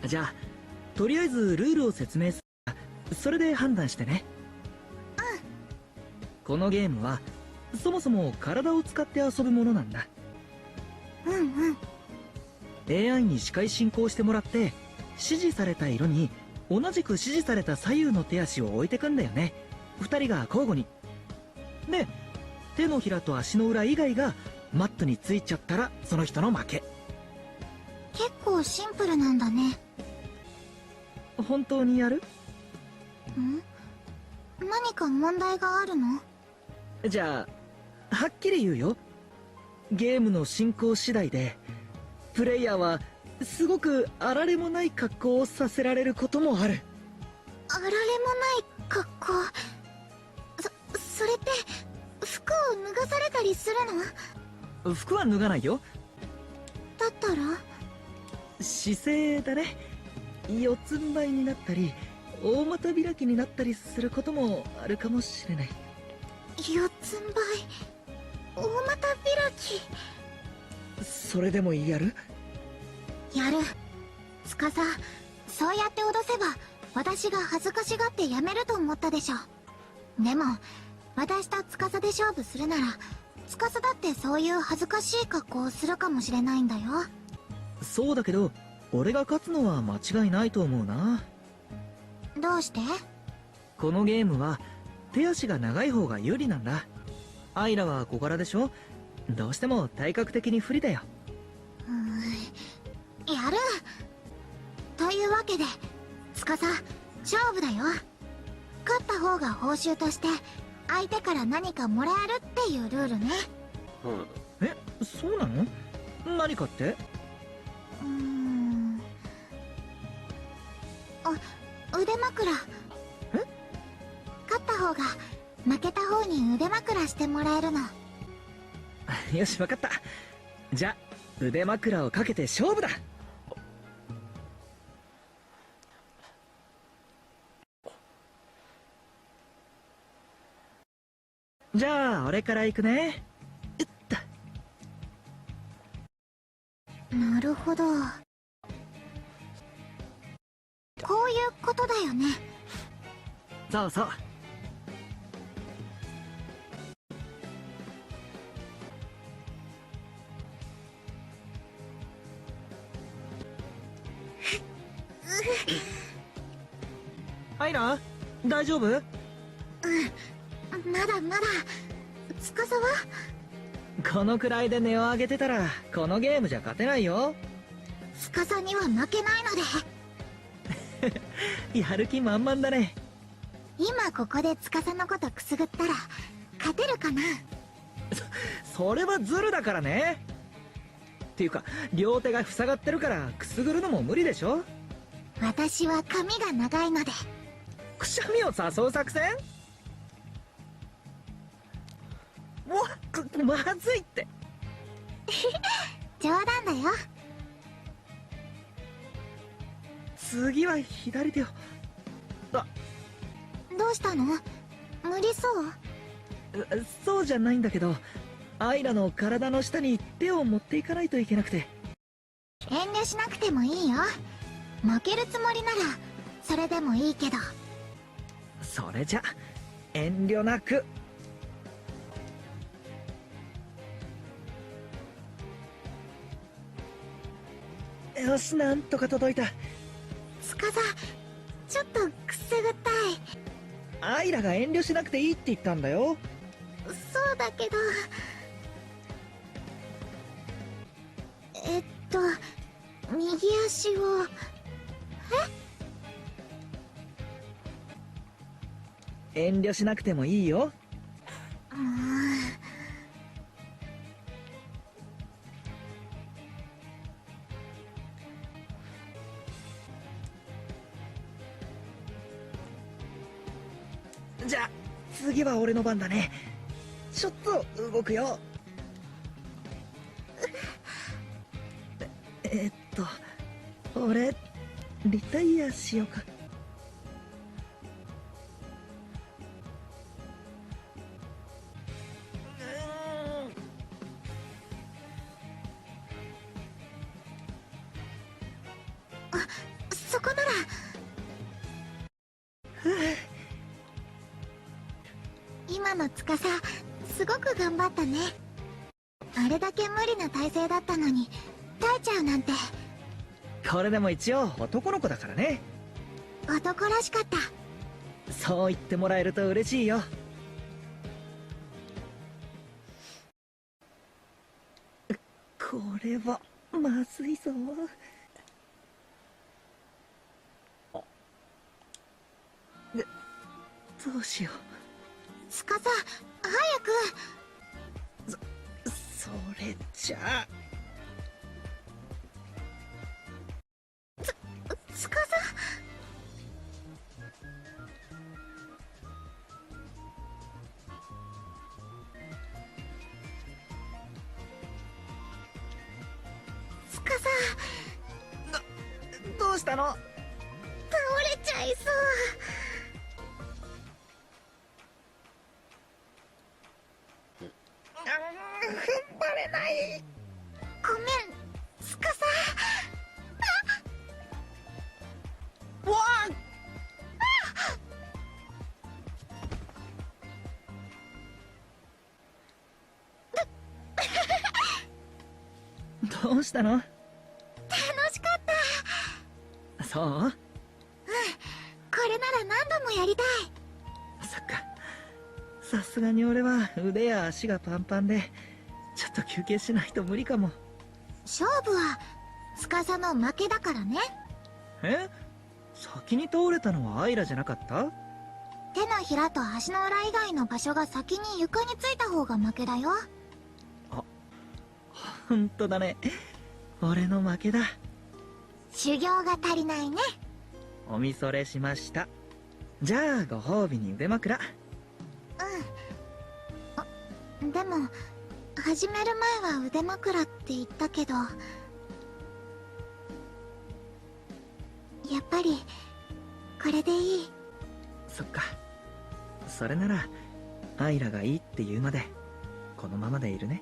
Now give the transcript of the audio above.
じゃあとりあえずルールを説明する。それで判断してね。このゲームはそもそも体を使って遊ぶものなんだ。うんうん。 AI に視界進行してもらって指示された色に同じく指示された左右の手足を置いてくんだよね。2人が交互に。で手のひらと足の裏以外がマットについちゃったらその人の負け。結構シンプルなんだね。本当にやる？ん？何か問題があるの？じゃあはっきり言うよ。ゲームの進行次第でプレイヤーはすごくあられもない格好をさせられることもある。あられもない格好。それって服を脱がされたりするの？服は脱がないよ。だったら姿勢だね。四つん這いになったり大股開きになったりすることもあるかもしれない。四つん這い、大股開き。それでもやる？やる。司、そうやって脅せば私が恥ずかしがってやめると思ったでしょ。でも私と司で勝負するなら司だってそういう恥ずかしい格好をするかもしれないんだよ。そうだけど俺が勝つのは間違いないと思うな。どうして？このゲームは手足が長い方が有利なんだ。アイラは小柄でしょ。どうしても体格的に不利だよ。やる。というわけで司、勝負だよ。勝った方が報酬として相手から何かもらえるっていうルールね。え、そうなの？何かって？腕枕。え？勝った方が負けた方に腕枕してもらえるの。よし、分かった。じゃあ腕枕をかけて勝負だ。じゃあ俺から行くね。なるほど。こういうことだよね。そうそう。アイラ、大丈夫？まだまだ。司は？このくらいで値を上げてたらこのゲームじゃ勝てないよ。司には負けないので。やる気満々だね。今ここで司のことくすぐったら勝てるかな？それはズルだからね。っていうか両手が塞がってるからくすぐるのも無理でしょ。私は髪が長いので。くしゃみを誘う作戦？まずいって。冗談だよ。次は左手を。どうしたの？無理そう？そうじゃないんだけど、アイラの体の下に手を持っていかないといけなくて。遠慮しなくてもいいよ。負けるつもりならそれでもいいけど。それじゃ遠慮なく。よし、なんとか届いた。司、ちょっとくすぐったい。アイラが遠慮しなくていいって言ったんだよ。そうだけど。右足を。遠慮しなくてもいいよ。じゃあ次は俺の番だね。ちょっと動くよ。俺リタイアしようか。こなら。今の司すごく頑張ったね。あれだけ無理な体勢だったのに耐えちゃうなんて。これでも一応男の子だからね。男らしかった。そう言ってもらえると嬉しいよ。これはまずいぞ。どうしよ司、早く。それじゃあ。司、司、どうしたの？倒れちゃいそう。踏ん張れない。ごめん、司。わあどうしたの？楽しかった。そう？これなら何度もやりたい。そっか。さすがに俺は腕や足がパンパンでちょっと休憩しないと無理かも。勝負は司の負けだからね。え？先に倒れたのはアイラじゃなかった？手のひらと足の裏以外の場所が先に床についた方が負けだよ。ほんとだね。俺の負けだ。修行が足りないね。おみそれしました。じゃあご褒美に腕枕。でも始める前は腕枕って言ったけど、やっぱりこれでいい。そっか。それならアイラがいいって言うまでこのままでいるね。